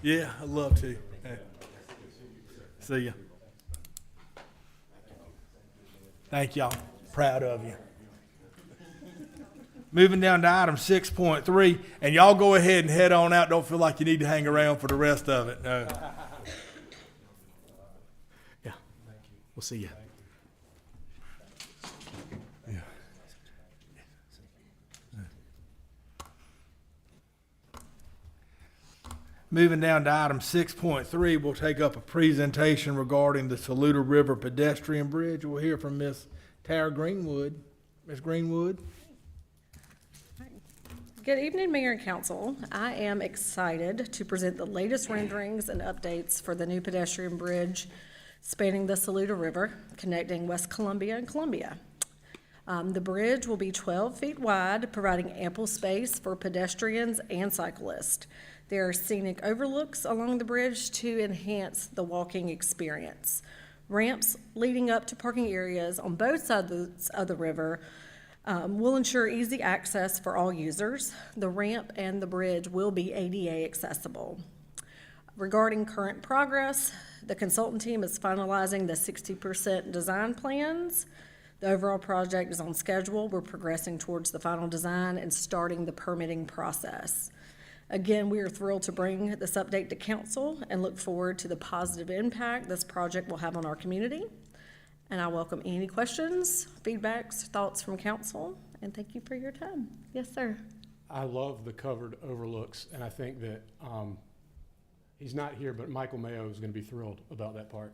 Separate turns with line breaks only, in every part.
Yeah, I'd love to. Hey. See ya. Thank y'all. Proud of you. Moving down to item 6.3, and y'all go ahead and head on out. Don't feel like you need to hang around for the rest of it. No. Yeah. We'll see you. Yeah. Moving down to item 6.3, we'll take up a presentation regarding the Saluda River pedestrian bridge. We'll hear from Miss Tara Greenwood. Ms. Greenwood.
Good evening, Mayor and Council. I am excited to present the latest renderings and updates for the new pedestrian bridge spanning the Saluda River, connecting West Columbia and Columbia. The bridge will be 12 feet wide, providing ample space for pedestrians and cyclists. There are scenic overlooks along the bridge to enhance the walking experience. Ramps leading up to parking areas on both sides of the river will ensure easy access for all users. The ramp and the bridge will be ADA accessible. Regarding current progress, the consultant team is finalizing the 60% design plans. The overall project is on schedule. We're progressing towards the final design and starting the permitting process. Again, we are thrilled to bring this update to council and look forward to the positive impact this project will have on our community. And I welcome any questions, feedbacks, thoughts from council, and thank you for your time. Yes, sir.
I love the covered overlooks, and I think that he's not here, but Michael Mayo is going to be thrilled about that part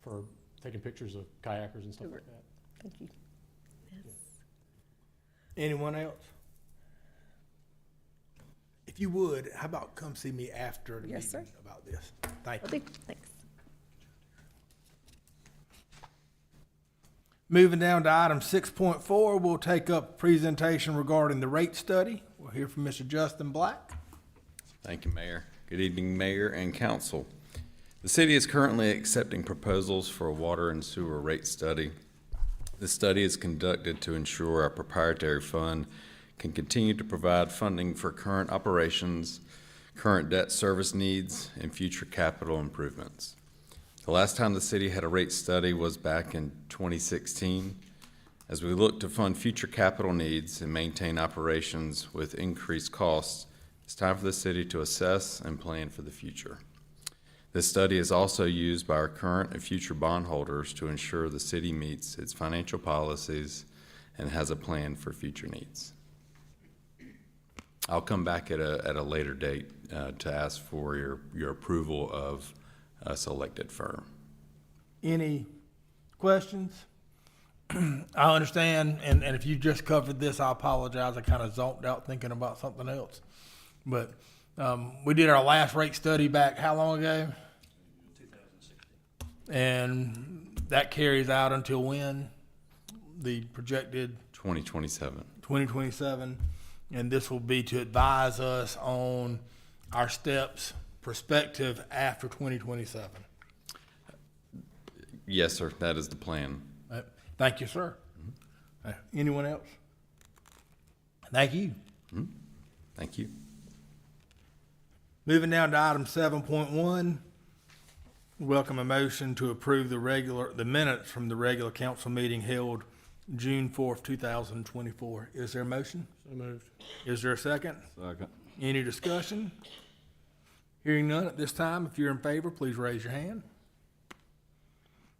for taking pictures of kayakers and stuff like that.
Thank you. Yes.
Anyone else? If you would, how about come see me after the
Yes,
meeting
sir.
about this? Thank you.
Okay, thanks.
Moving down to item 6.4, we'll take up a presentation regarding the rate study. We'll hear from Mr. Justin Black.
Thank you, Mayor. Good evening, Mayor and Council. The city is currently accepting proposals for a water and sewer rate study. This study is conducted to ensure our proprietary fund can continue to provide funding for current operations, current debt service needs, and future capital improvements. The last time the city had a rate study was back in 2016. As we look to fund future capital needs and maintain operations with increased costs, it's time for the city to assess and plan for the future. This study is also used by our current and future bondholders to ensure the city meets its financial policies and has a plan for future needs. I'll come back at a later date to ask for your approval of a selected firm.
Any questions? I understand, and if you just covered this, I apologize. I kind of zoned out thinking about something else. But we did our last rate study back how long ago? 2016. And that carries out until when? The projected?
2027.
2027. And this will be to advise us on our steps prospective after 2027.
Yes, sir. That is the plan.
Thank you, sir. Anyone else? Thank you.
Thank you.
Moving down to item 7.1, welcome a motion to approve the minutes from the regular council meeting held June 4th, 2024. Is there a motion?
So moved.
Is there a second?
Second.
Any discussion? Hearing none at this time, if you're in favor, please raise your hand.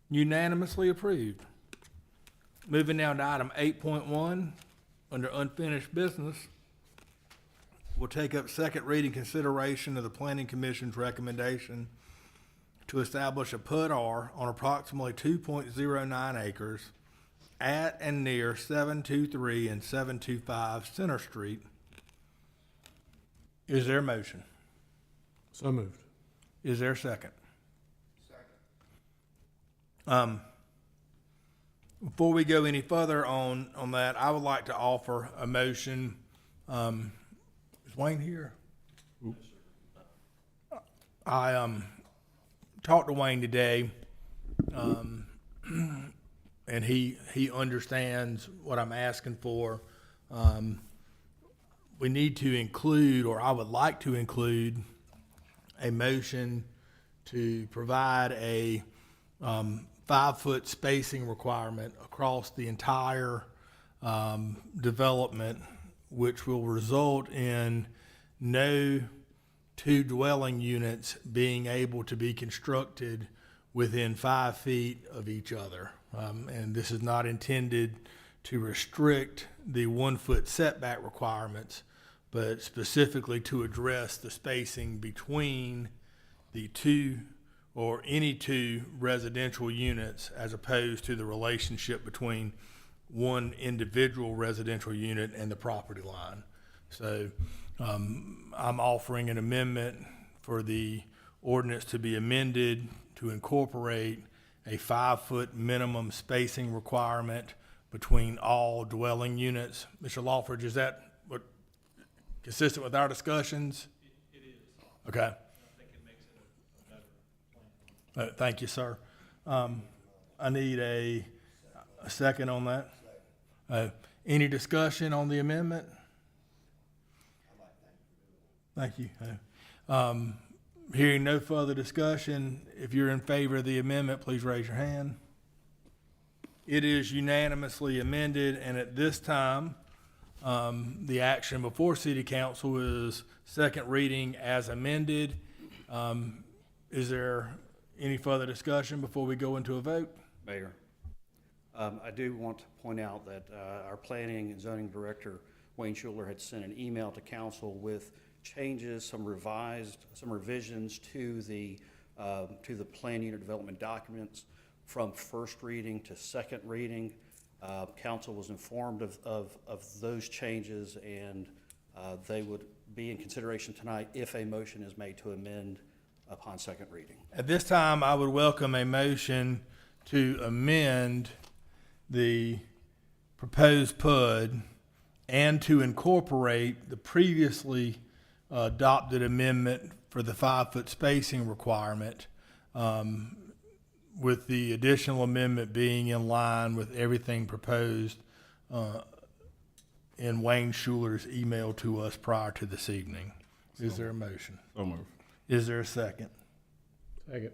Unanimously approved. Moving down to item 8.1, under unfinished business, we'll take up second reading consideration of the Planning Commission's recommendation to establish a PUD-R on approximately 2.09 acres at and near 723 and 725 Center Street. Is there a motion?
So moved.
Is there a second? Before we go any further on that, I would like to offer a motion. Is Wayne here? I talked to Wayne today, and he understands what I'm asking for. We need to include, or I would like to include, a motion to provide a 5-foot spacing requirement across the entire development, which will result in no two dwelling units being able to be constructed within 5 feet of each other. And this is not intended to restrict the 1-foot setback requirements, but specifically to address the spacing between the two or any two residential units as opposed to the relationship between one individual residential unit and the property line. So I'm offering an amendment for the ordinance to be amended to incorporate a 5-foot minimum spacing requirement between all dwelling units. Mr. Lawford, is that what, consistent with our discussions? It is. Okay. I think it makes it a better plan. Thank you, sir. I need a second on that. Any discussion on the amendment? Thank you. Hearing no further discussion, if you're in favor of the amendment, please raise your hand. It is unanimously amended, and at this time, the action before City Council is second reading as amended. Is there any further discussion before we go into a vote?
Mayor, I do want to point out that our planning and zoning director, Wayne Schuler, had sent an email to council with changes, some revisions to the plan unit development documents from first reading to second reading. Council was informed of those changes, and they would be in consideration tonight if a motion is made to amend upon second reading.
At this time, I would welcome a motion to amend the proposed PUD and to incorporate the previously adopted amendment for the 5-foot spacing requirement, with the additional amendment being in line with everything proposed in Wayne Schuler's email to us prior to this evening. Is there a motion?
So moved.
Is there a second?
Second.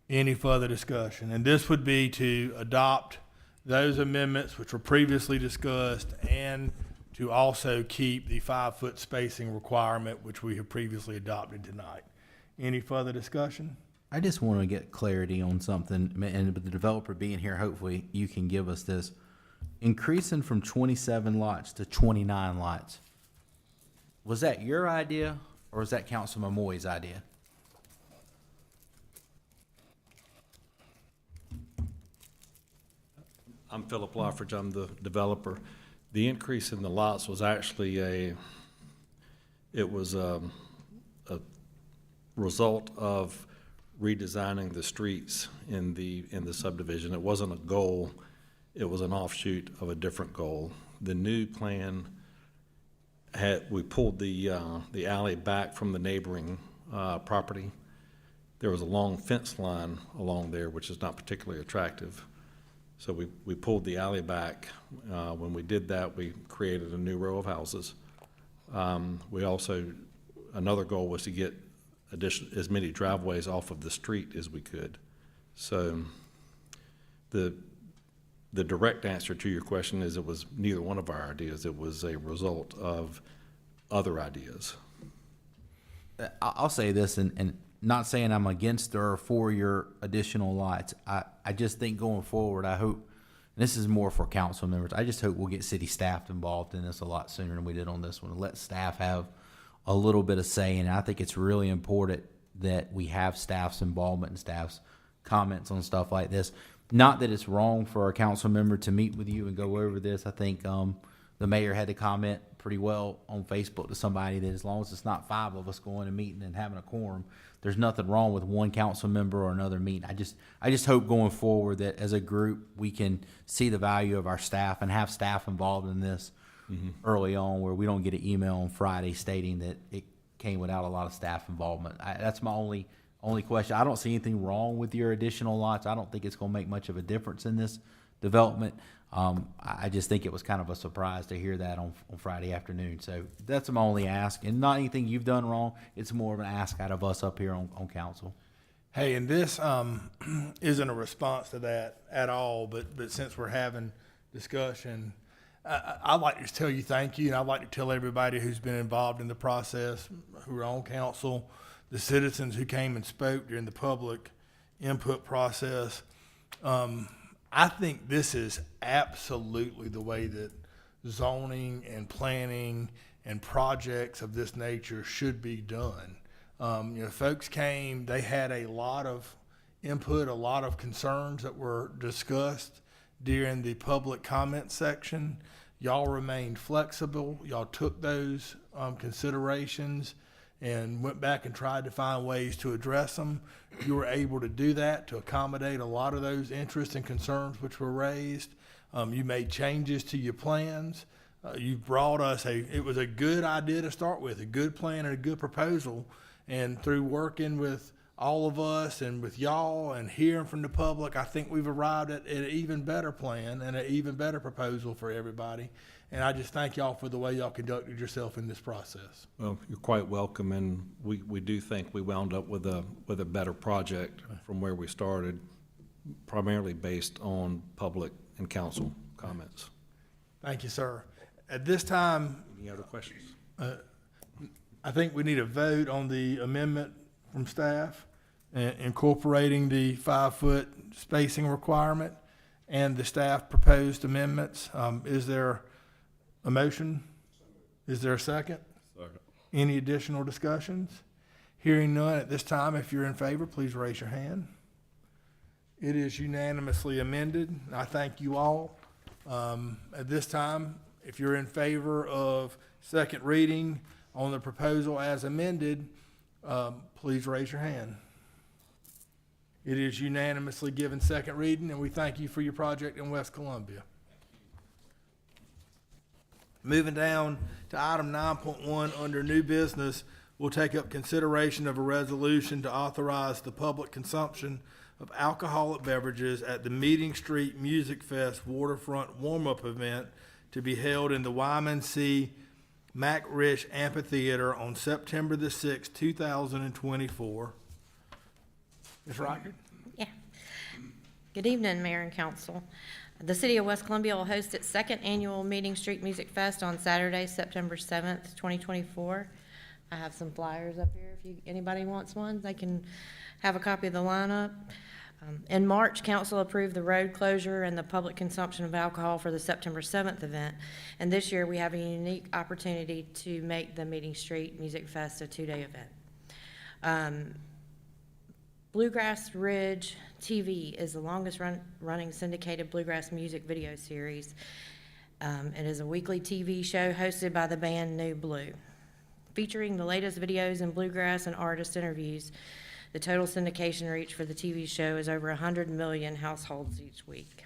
Any further discussion? And this would be to adopt those amendments which were previously discussed and to also keep the 5-foot spacing requirement which we have previously adopted tonight. Any further discussion?
I just want to get clarity on something, and with the developer being here, hopefully you can give us this. Increasing from 27 lots to 29 lots, was that your idea or was that Councilman Moy's idea?
I'm Philip Loffridge, I'm the developer. The increase in the lots was actually a result of redesigning the streets in the subdivision. It wasn't a goal, it was an offshoot of a different goal. The new plan we pulled the alley back from the neighboring property. There was a long fence line along there, which is not particularly attractive. So we pulled the alley back. When we did that, we created a new row of houses. Another goal was to get as many driveways off of the street as we could. So the direct answer to your question is it was neither one of our ideas. It was a result of other ideas.
I'll say this, and not saying I'm against or for your additional lots. I just think going forward, I hope, and this is more for council members, I just hope we'll get city staff involved in this a lot sooner than we did on this one, and let staff have a little bit of say. And I think it's really important that we have staff's involvement and staff's comments on stuff like this. Not that it's wrong for a council member to meet with you and go over this. I think the mayor had to comment pretty well on Facebook to somebody that as long as it's not 5 of us going and meeting and having a quorum, there's nothing wrong with one council member or another meeting. I just hope going forward that as a group we can see the value of our staff and have staff involved in this early on, where we don't get an email on Friday stating that it came without a lot of staff involvement. That's my only question. I don't see anything wrong with your additional lots. I don't think it's going to make much of a difference in this development. I just think it was kind of a surprise to hear that on Friday afternoon. So that's my only ask, and not anything you've done wrong. It's more of an ask out of us up here on council.
Hey, and this isn't a response to that at all, but since we're having discussion, I'd like to tell you thank you, and I'd like to tell everybody who's been involved in the process, who are on council, the citizens who came and spoke during the public input process. I think this is absolutely the way that zoning and planning and projects of this nature should be done. Folks came, they had a lot of input, a lot of concerns that were discussed during the public comment section. Y'all remained flexible. Y'all took those considerations and went back and tried to find ways to address them. You were able to do that to accommodate a lot of those interests and concerns which were raised. You made changes to your plans. You brought us it was a good idea to start with, a good plan and a good proposal. And through working with all of us and with y'all and hearing from the public, I think we've arrived at an even better plan and an even better proposal for everybody. And I just thank y'all for the way y'all conducted yourself in this process.
Well, you're quite welcome, and we do think we wound up with a better project from where we started, primarily based on public and council comments.
Thank you, sir. At this time,
Any other questions?
I think we need a vote on the amendment from staff, incorporating the 5-foot spacing requirement and the staff proposed amendments. Is there a motion? Is there a second?
Second.
Any additional discussions? Hearing none at this time, if you're in favor, please raise your hand. It is unanimously amended. I thank you all. At this time, if you're in favor of second reading on the proposal as amended, please raise your hand. It is unanimously given second reading, and we thank you for your project in West Columbia. Moving down to item 9.1 under new business, we'll take up consideration of a resolution to authorize the public consumption of alcoholic beverages at the Meeting Street Music Fest Waterfront Warm-Up event to be held in the Wyman C. MacRish Amphitheater on September the 6th, 2024. Ms. Rockert?
Yeah. Good evening, Mayor and Council. The City of West Columbia will host its second annual Meeting Street Music Fest on Saturday, September 7th, 2024. I have some flyers up here. If anybody wants one, they can have a copy of the lineup. In March, Council approved the road closure and the public consumption of alcohol for the September 7th event. And this year, we have a unique opportunity to make the Meeting Street Music Fest a 2-day event. Bluegrass Ridge TV is the longest running syndicated bluegrass music video series. It is a weekly TV show hosted by the band New Blue. Featuring the latest videos in bluegrass and artist interviews, the total syndication reach for the TV show is over 100 million households each week.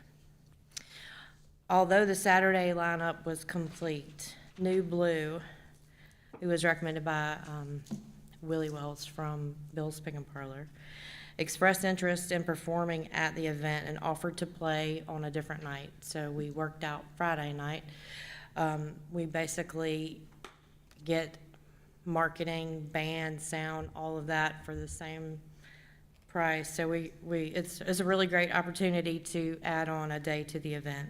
Although the Saturday lineup was complete, New Blue, who was recommended by Willie Wells from Bill's Pick and Parlor, expressed interest in performing at the event and offered to play on a different night. So we worked out Friday night. We basically get marketing, band, sound, all of that for the same price. So it's a really great opportunity to add on a day to the event.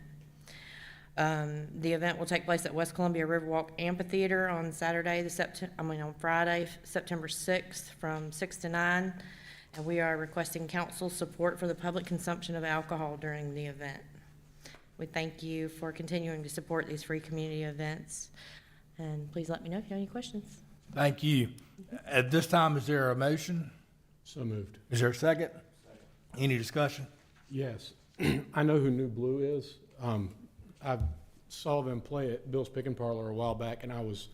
The event will take place at West Columbia Riverwalk Amphitheater on on Friday, September 6th from 6 to 9. And we are requesting council support for the public consumption of alcohol during the event. We thank you for continuing to support these free community events. And please let me know if you have any questions.
Thank you. At this time, is there a motion?
So moved.
Is there a second? Any discussion?
Yes. I know who New Blue is. I saw them play at Bill's Pick and Parlor a while back, and I was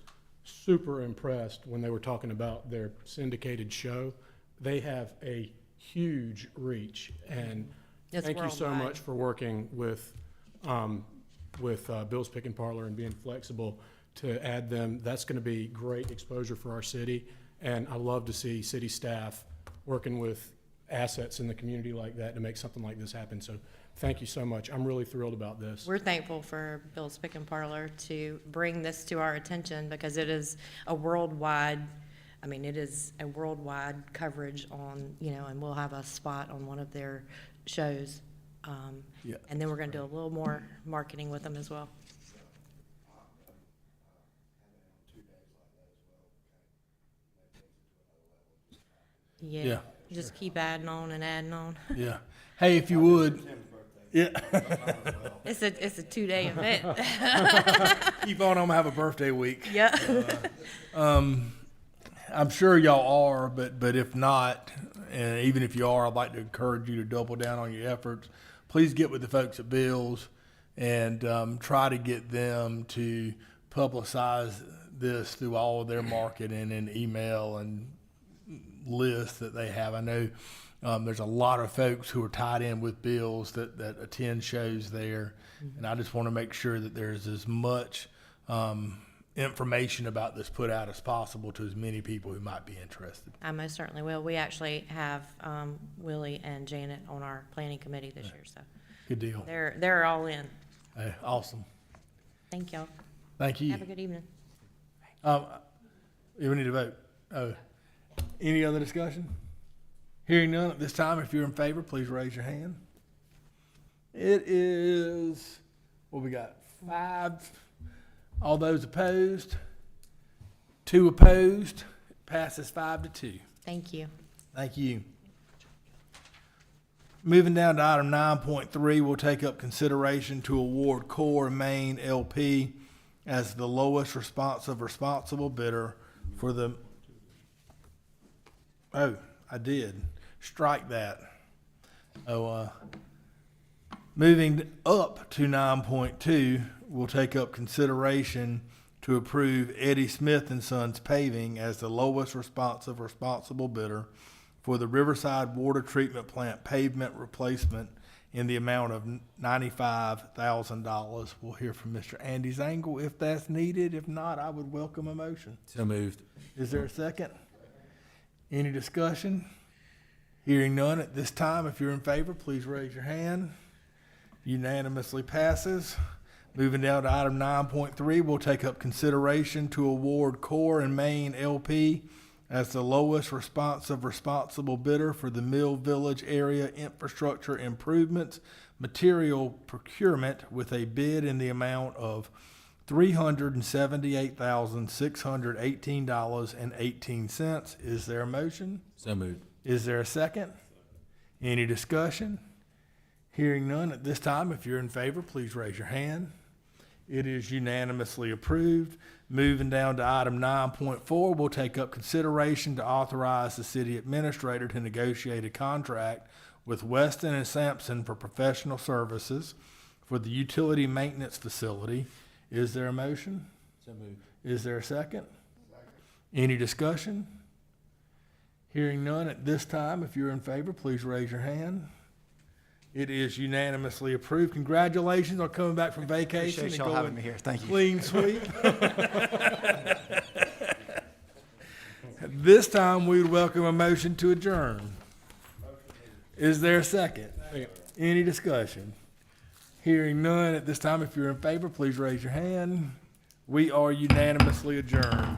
super impressed when they were talking about their syndicated show. They have a huge reach, and
It's
thank you so
worldwide.
much for working with Bill's Pick and Parlor and being flexible to add them. That's going to be great exposure for our city, and I love to see city staff working with assets in the community like that to make something like this happen. So thank you so much. I'm really thrilled about this.
We're thankful for Bill's Pick and Parlor to bring this to our attention because it is a worldwide, I mean, it is a worldwide coverage on, you know, and we'll have a spot on one of their shows.
Yeah.
And then we're gonna do a little more marketing with them as well.
Yeah.
Yeah, just keep adding on and adding on.
Yeah. Hey, if you would, yeah,
It's a 2-day event.
keep on, I'm gonna have a birthday week.
Yeah.
I'm sure y'all are, but if not, and even if you are, I'd like to encourage you to double down on your efforts. Please get with the folks at Bill's and try to get them to publicize this through all of their marketing and email and lists that they have. I know there's a lot of folks who are tied in with Bill's that attend shows there, and I just want to make sure that there's as much information about this put out as possible to as many people who might be interested.
I most certainly will. We actually have Willie and Janet on our planning committee this year, so
Good deal.
they're all in.
Hey, awesome.
Thank y'all.
Thank you.
Have a good evening.
We need to vote. Oh, any other discussion? Hearing none at this time, if you're in favor, please raise your hand. It is, what we got, 5. All those opposed? 2 opposed. Passes 5-2.
Thank you.
Thank you. Moving down to item 9.3, we'll take up consideration to award Core Maine LP as the lowest responsible bidder for the, oh, I did. Strike that. Moving up to 9.2, we'll take up consideration to approve Eddie Smith and Sons Paving as the lowest responsible bidder for the Riverside Water Treatment Plant pavement replacement in the amount of $95,000. We'll hear from Mr. Andy Zangle if that's needed. If not, I would welcome a motion.
So moved.
Is there a second? Any discussion? Hearing none at this time, if you're in favor, please raise your hand. Unanimously passes. Moving down to item 9.3, we'll take up consideration to award Core and Maine LP as the lowest responsible bidder for the Mill Village area infrastructure improvements material procurement with a bid in the amount of $378,618.18. Is there a motion?
So moved.
Is there a second? Any discussion? Hearing none at this time, if you're in favor, please raise your hand. It is unanimously approved. Moving down to item 9.4, we'll take up consideration to authorize the city administrator to negotiate a contract with Weston and Sampson for professional services for the utility maintenance facility. Is there a motion?
So moved.
Is there a second? Any discussion? Hearing none at this time, if you're in favor, please raise your hand. It is unanimously approved. Congratulations on coming back from vacation.
Appreciate
and
y'all having
going
me here. Thank you.
Clean sweep. At this time, we would welcome a motion to adjourn. Is there a second? Any discussion? Hearing none at this time, if you're in favor, please raise your hand. We are unanimously adjourned.